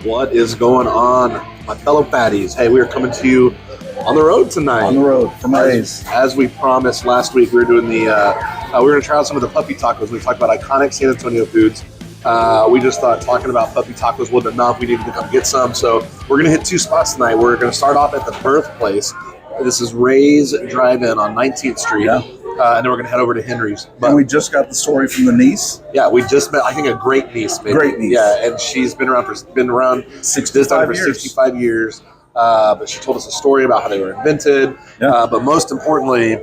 What is going on, my fellow patties? Hey, we are coming to you on the road tonight. On the road from Ray's. As we promised last week, we were doing the. We were going to try out some of the Puffy Tacos. We talked about iconic San Antonio foods. We just thought talking about Puffy Tacos wasn't enough. We needed to come get some. So we're going to hit two spots tonight. We're going to start off at the birthplace. This is Ray's Drive-In on 19th Street. Yeah. And then we're going to head over to Henry's. But and we just got the story from the niece. Yeah, we just met, I think, a great niece. Maybe. Great niece. Yeah, and she's been around 65 years. But she told us a story about how they were invented. Yeah. But most importantly,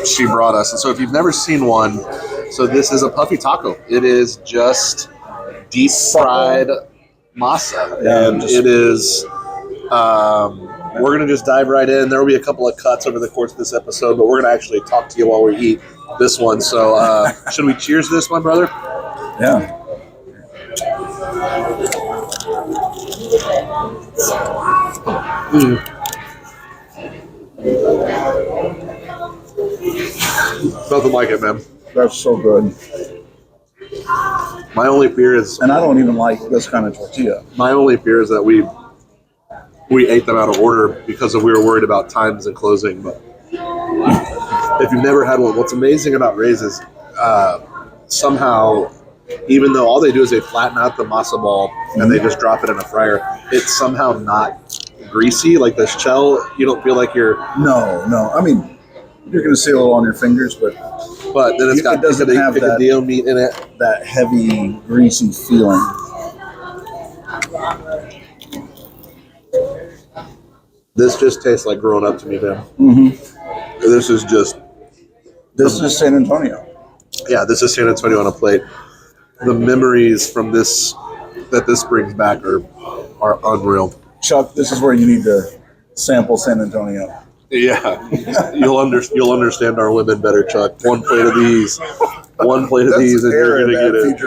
she brought us. And so if you've never seen one, so this is a Puffy Taco. It is just deep fried masa. Yeah, and it is... we're going to just dive right in. There will be a couple of cuts over the course of this episode, but we're going to actually talk to you while we eat this one. So should we cheers this, my brother? Yeah. Nothing like it, man. That's so good. My only fear is... And I don't even like this kind of tortilla. My only fear is that we ate them out of order because we were worried about times and closing. But if you've never had one, what's amazing about Ray's is somehow, even though all they do is they flatten out the masa ball and they just drop it in a fryer, it's somehow not greasy. Like the shell, you don't feel like you're... No. I mean, you're going to see a little on your fingers, but then it doesn't have picadillo meat in it. That heavy, greasy feeling. This just tastes like growing up to me, man. Mm-hmm. This is San Antonio. Yeah, this is San Antonio on a plate. The memories from this brings back are unreal. Chuck, this is where you need to sample San Antonio. Yeah, you'll understand our women better, Chuck. One plate of these, and you're gonna get it.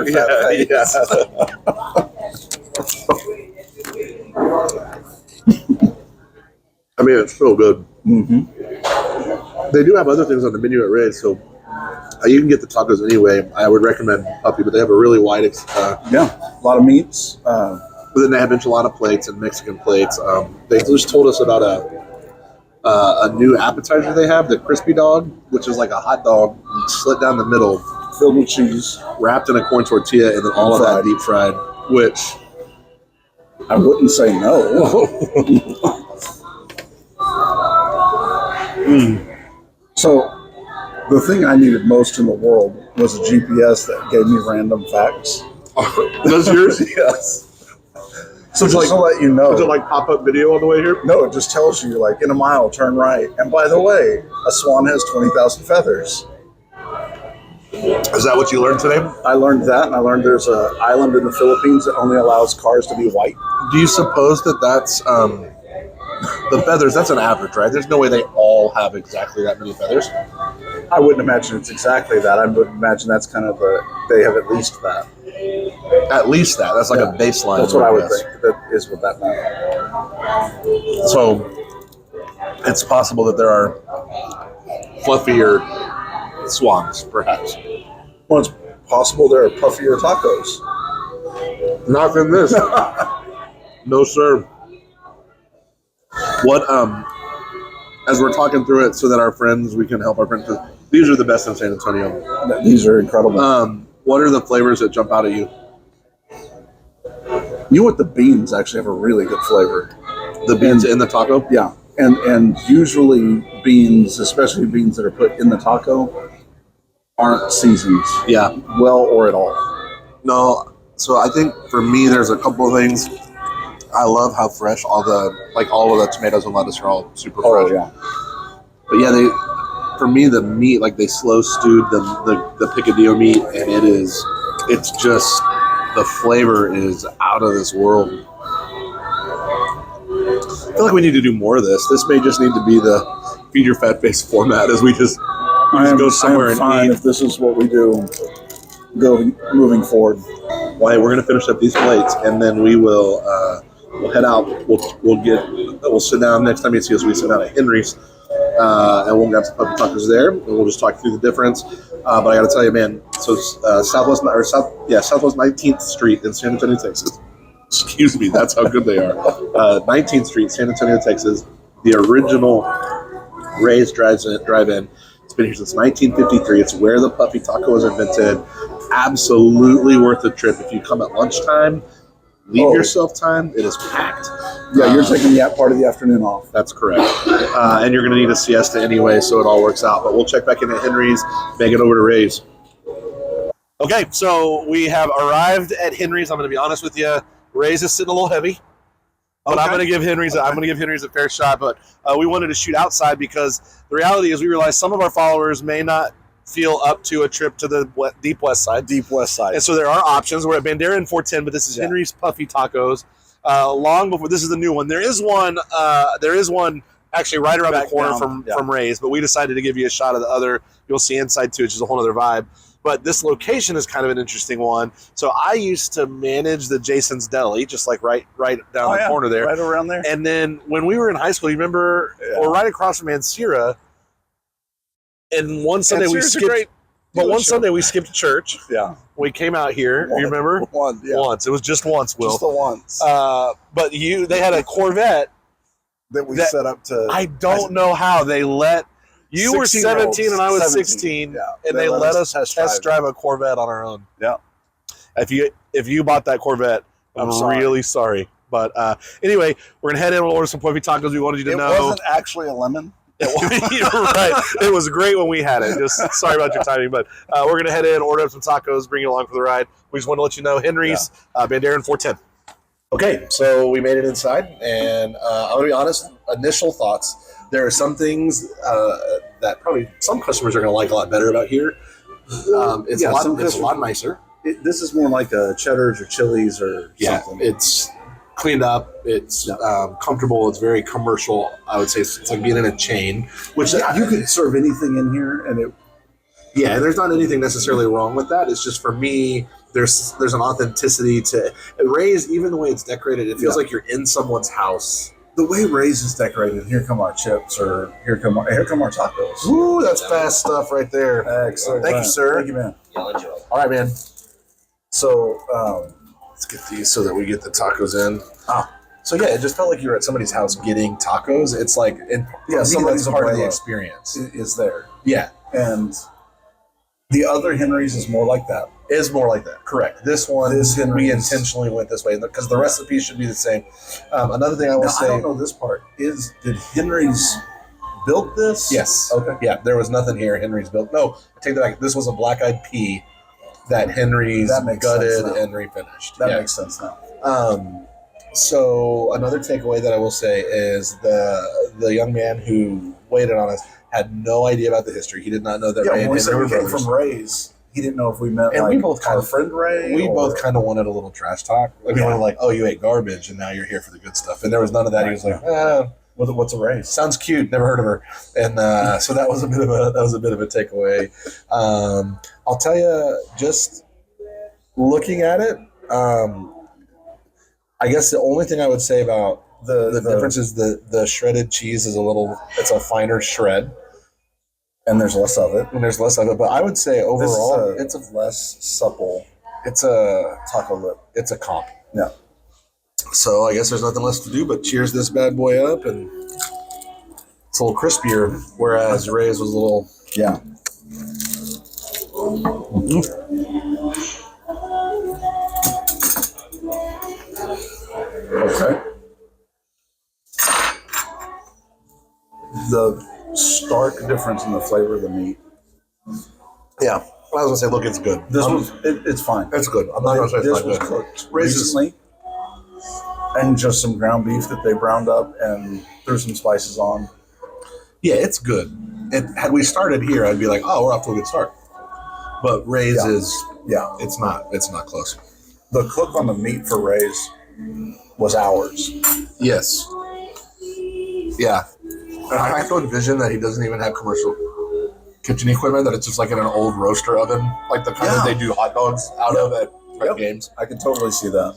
I mean, it's so good. Mm-hmm. They do have other things on the menu at Ray's, so you can get the tacos anyway. I would recommend Puffy, but they have a really wide... a lot of meats. But then they have enchilada plates and Mexican plates. They just told us about a new appetizer they have, the crispy dog, which is like a hot dog slit down the middle, filled with cheese, wrapped in a corn tortilla, and then all of that deep fried, which... I wouldn't say no. So, the thing I needed most in the world was a GPS that gave me random facts. That's yours? Yes. So just to let you know. Does it like pop up video on the way here? No, it just tells you like in a mile, turn right. And by the way, a swan has 20,000 feathers. Is that what you learned today? I learned that, and I learned there's an island in the Philippines that only allows cars to be white. Do you suppose that's... the feathers, that's an average, right? There's no way they all have exactly that many feathers. I wouldn't imagine it's exactly that. I would imagine that's kind of they have at least that. At least that. That's like a baseline. That's what I would think. That is what that means. So it's possible that there are fluffier swans, perhaps. Well, it's possible there are puffier tacos. Not in this. No, sir. What, as we're talking through it so that we can help our friends, these are the best in San Antonio. These are incredible. What are the flavors that jump out at you? You know what? The beans actually have a really good flavor. The beans in the taco? Yeah. And usually beans, especially beans that are put in the taco, aren't seasoned. Yeah. Well or at all. No. So I think for me, there's a couple of things. I love how fresh all of the tomatoes and lettuce are all super fresh. Yeah. But yeah, for me the meat, like they slow stewed the picadillo meat, and it's just the flavor is out of this world. I feel like we need to do more of this. This may just need to be the feed your fat face format as we just go somewhere and eat. If this is what we do moving forward. Well, hey, we're gonna finish up these plates, and then we will. We'll head out. We'll sit down next time you see us. We sit down at Henry's, and we'll grab some Puffy Tacos there, and we'll just talk through the difference. But I got to tell you, man. So Southwest 19th Street in San Antonio, Texas. Excuse me, that's how good they are. 19th Street, San Antonio, Texas. The original Ray's Drive-In. It's been here since 1953. It's where the Puffy Taco was invented. Absolutely worth the trip. If you come at lunchtime, leave yourself time. It is packed. Yeah, you're taking that part of the afternoon off. That's correct. And you're going to need a siesta anyway, so it all works out. But we'll check back in at Henry's, make it over to Ray's. Okay, so we have arrived at Henry's. I'm going to be honest with you. Ray's is sitting a little heavy. But I'm going to give Henry's. I'm going to give Henry's a fair shot. But we wanted to shoot outside because the reality is we realized some of our followers may not feel up to a trip to the deep west side. Deep west side. And so there are options. We're at Bandera and 410, but this is Henry's Puffy Tacos. Long before this is the new one. There is one. Actually right around the corner from Ray's. But we decided to give you a shot of the other. You'll see inside too, which is a whole other vibe. But this location is kind of an interesting one. So I used to manage the Jason's Deli, just like right down the corner there. Right around there. And then when we were in high school, you remember, or right across from Ancira, and one Sunday we skipped. But one Sunday we skipped church. Yeah. We came out here. You remember? Once. It was just once, Will. Just the once. But they had a Corvette that we set up to. I don't know how they let. You were 17 and I was 16, and they let us test drive a Corvette on our own. Yeah. If you bought that Corvette, I'm really sorry. But anyway, we're going to head in. We'll order some Puffy Tacos. We wanted you to know. It wasn't actually a lemon. You're right. It was great when we had it. Just sorry about your timing. But we're going to head in, order up some tacos, bring you along for the ride. We just want to let you know, Henry's, Bandera and 410. Okay, so we made it inside. And I'm going to be honest, initial thoughts. There are some things that probably some customers are going to like a lot better about here. It's a lot nicer. This is more like a Cheddar's or Chili's or something. It's cleaned up. It's comfortable. It's very commercial. I would say it's like being in a chain. Which you could serve anything in here, and and there's not anything necessarily wrong with that. It's just for me, there's an authenticity to Ray's. Even the way it's decorated, it feels like you're in someone's house. The way Ray's is decorated, here come our chips, or here come our tacos. Ooh, that's fast stuff right there. Excellent. Thank you, sir. Thank you, man. All right, man. So let's get these so that we get the tacos in. So yeah, it just felt like you were at somebody's house getting tacos. It's like, somebody's part of the experience is there. Yeah, and the other Henry's is more like that. Is more like that. Correct. This one, we intentionally went this way because the recipe should be the same. Another thing I will say, I don't know this part is, did Henry's build this? Yes. Okay. Yeah, there was nothing here. Henry's built. No, I take that back. This was a black-eyed pea that Henry's gutted and refinished. That makes sense now. So another takeaway that I will say is the young man who waited on us had no idea about the history. He did not know that Ray and Henry were brothers. From Ray's. He didn't know if we meant we both our friend Ray. We both kind of wanted a little trash talk. Like we were like, "Oh, you ate garbage, and now you're here for the good stuff." And there was none of that. He was like, "What's a Ray? Sounds cute. Never heard of her." And so that was a bit of a takeaway. I'll tell you, just looking at it, I guess the only thing I would say about the difference is the shredded cheese is it's a finer shred. And there's less of it. But I would say overall, it's a less supple. It's a taco lip. It's a comp. Yeah. So I guess there's nothing less to do but cheers this bad boy up, and it's a little crispier, whereas Ray's was a little. Yeah. Okay. The stark difference in the flavor of the meat. Yeah, I was gonna say, look, it's good. It's fine. It's good. I'm not gonna say it's not good. This was cooked recently, and just some ground beef that they browned up and threw some spices on. Yeah, it's good. Had we started here, I'd be like, oh, we're off to a good start. But Ray's it's not close. The cook on the meat for Ray's was hours. Yes. Yeah. I have to envision that he doesn't even have commercial kitchen equipment, that it's just like in an old roaster oven, like the kind that they do hot dogs out of at games. I can totally see that.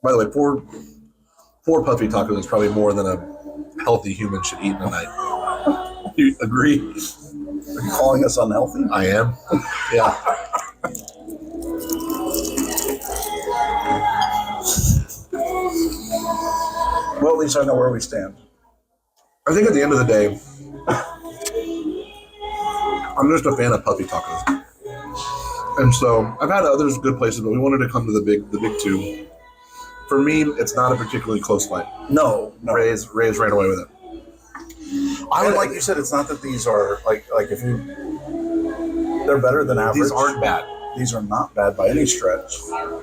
By the way, four Puffy Tacos is probably more than a healthy human should eat in a night. You agree? Are you calling us unhealthy? I am. Yeah. Well, at least I know where we stand. I think at the end of the day, I'm just a fan of Puffy Tacos. And so I've had others good places, but we wanted to come to the big two. For me, it's not a particularly close fight. No. Ray's ran away with it. Like you said, it's not that these are like if you they're better than average. These aren't bad. These are not bad by any stretch,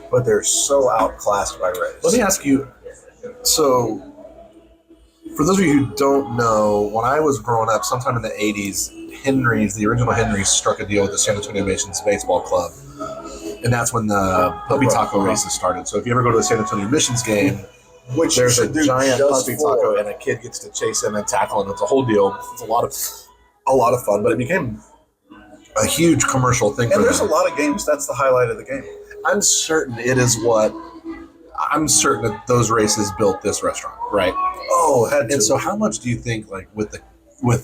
but they're so outclassed by Ray's. Let me ask you, so for those of you who don't know, when I was growing up, sometime in the 80s, the original Henry's struck a deal with the San Antonio Missions Baseball Club. And that's when the Puffy Taco races started. So if you ever go to the San Antonio Missions game, which there's a giant Puffy Taco and a kid gets to chase him and tackle him. It's a whole deal. It's a lot of fun, but it became a huge commercial thing. And there's a lot of games. That's the highlight of the game. I'm certain that those races built this restaurant, right? Oh, had to. And so how much do you think, like, with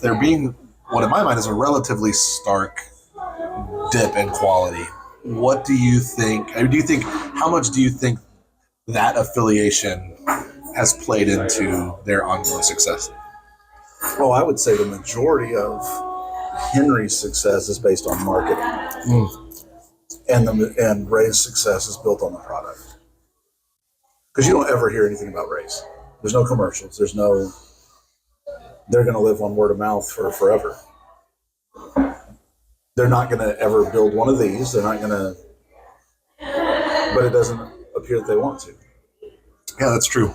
there being what in my mind is a relatively stark dip in quality, what do you think? How much do you think that affiliation has played into their ongoing success? Well, I would say the majority of Henry's success is based on marketing, and Ray's success is built on the product. Because you don't ever hear anything about Ray's. There's no commercials. They're going to live on word of mouth for forever. They're not going to ever build one of these. They're not going to, but it doesn't appear that they want to. Yeah, that's true.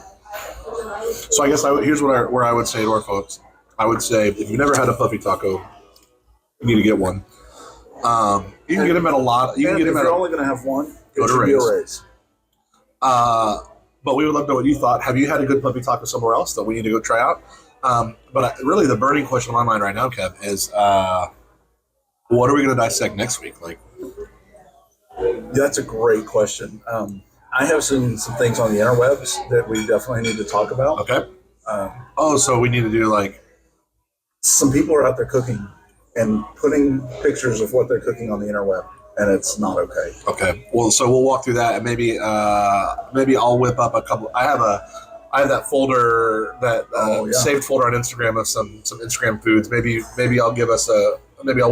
So I guess here's where I would say to our folks. I would say if you've never had a Puffy Taco, you need to get one. You can get them at a lot. You can get them if at you're only going to have one, go to Ray's. But we would love to know what you thought. Have you had a good Puffy Taco somewhere else that we need to go try out? Really, the burning question on my mind right now, Kev, is what are we going to dissect next week? Like, that's a great question. I have seen some things on the interwebs that we definitely need to talk about. Okay. So we need to do like some people are out there cooking and putting pictures of what they're cooking on the interweb, and it's not okay. Okay. Well, so we'll walk through that, and maybe I'll whip up a couple. I have that folder, that saved folder on Instagram of some Instagram foods. Maybe I'll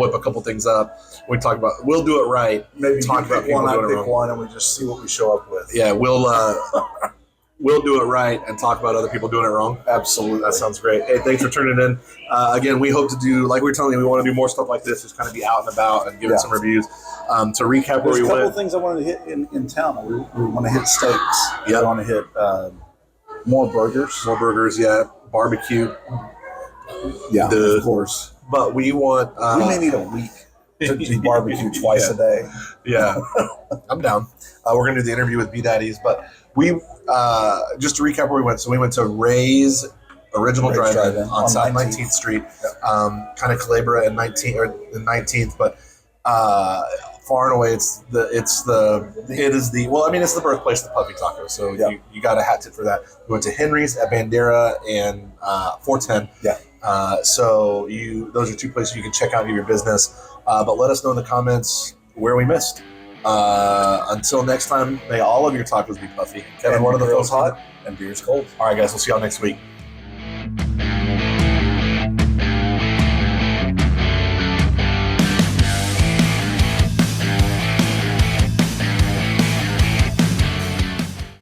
whip a couple things up. We talk about. We'll do it right. Maybe talk about one, I pick wrong. one, and we just see what we show up with. Yeah, we'll do it right and talk about other people doing it wrong. Absolutely. That sounds great. Hey, thanks for tuning in. Again, we hope to do, like we were telling you, we want to do more stuff like this, just kind of be out and about and giving some reviews. To recap where we went. There's a couple of things I wanted to hit in town. We want to hit steaks. Yep. We want to hit more burgers. More burgers, yeah. Barbecue. Yeah, of course. But we want... we may need a week to do barbecue twice a day. Yeah. I'm down. We're going to do the interview with B-Daddies, but we... just to recap where we went. So we went to Ray's Original Drive-In on South 19th Street, kind of Calabria and 19th, but far and away it's the birthplace of the Puffy Taco. So you got a hat tip for that. We went to Henry's at Bandera and 410. Yeah. So those are two places you can check out your business. But let us know in the comments where we missed. Until next time, may all of your tacos be puffy. Kevin, one of the folks hot and beer's cold. All right, guys, we'll see y'all next week.